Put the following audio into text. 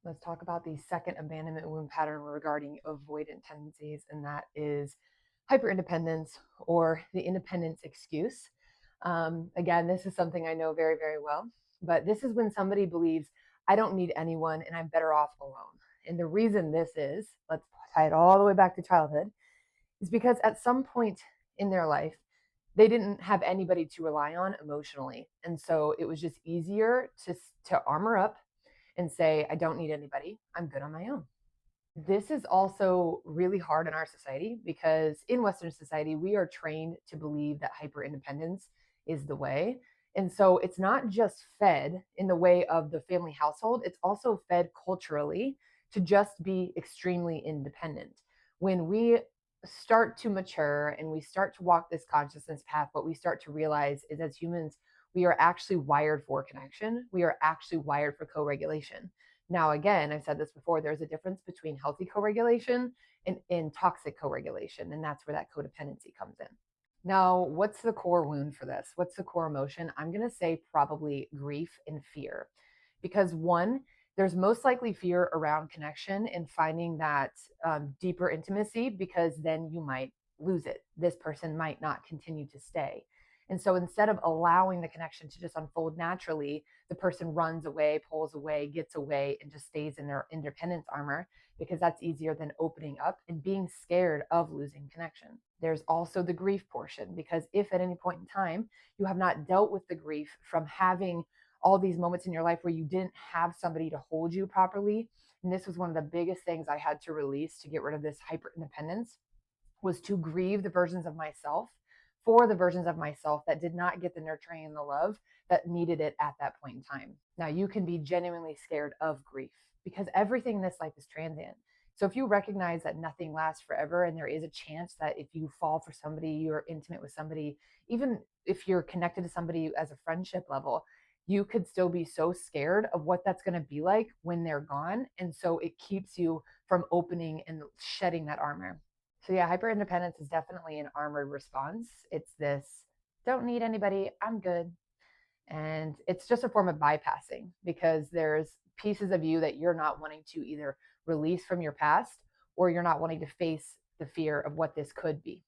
Let's talk about the second abandonment wound pattern regarding avoidant tendencies, and that is hyperindependence or the independence excuse. Again, this is something I know very, very well, but this is when somebody believes, I don't need anyone and I'm better off alone. And the reason this is, let's tie it all the way back to childhood, is because at some point in their life, they didn't have anybody to rely on emotionally. And so it was just easier to armor up and say, I don't need anybody. I'm good on my own. This is also really hard in our society because in Western society, we are trained to believe that hyper independence is the way. And so it's not just fed in the way of the family household, it's also fed culturally to just be extremely independent. When we start to mature and we start to walk this consciousness path, what we start to realize is as humans, we are actually wired for connection. We are actually wired for co regulation. Now, again, I've said this before, there's a difference between healthy co-regulation and toxic co-regulation, and that's where that codependency comes in. Now, what's the core wound for this? What's the core emotion? I'm going to say probably grief and fear. Because one, there's most likely fear around connection and finding that deeper intimacy because then you might lose it. This person might not continue to stay. And so instead of allowing the connection to just unfold naturally, the person runs away, pulls away, gets away, and just stays in their independence armor because that's easier than opening up and being scared of losing connection. There's also the grief portion because if at any point in time you have not dealt with the grief from having all these moments in your life where you didn't have somebody to hold you properly, and this was one of the biggest things I had to release to get rid of this hyper independence, was to grieve the versions of myself for the versions of myself that did not get the nurturing and the love that needed it at that point in time. Now, you can be genuinely scared of grief because everything in this life is transient. So if you recognize that nothing lasts forever and there is a chance that if you fall for somebody, you're intimate with somebody, even if you're connected to somebody as a friendship level, you could still be so scared of what that's going to be like when they're gone. And so it keeps you from opening and shedding that armor. So yeah, hyper independence is definitely an armored response. It's this don't need anybody, I'm good. And it's just a form of bypassing because there's pieces of you that you're not wanting to either release from your past or you're not wanting to face the fear of what this could be.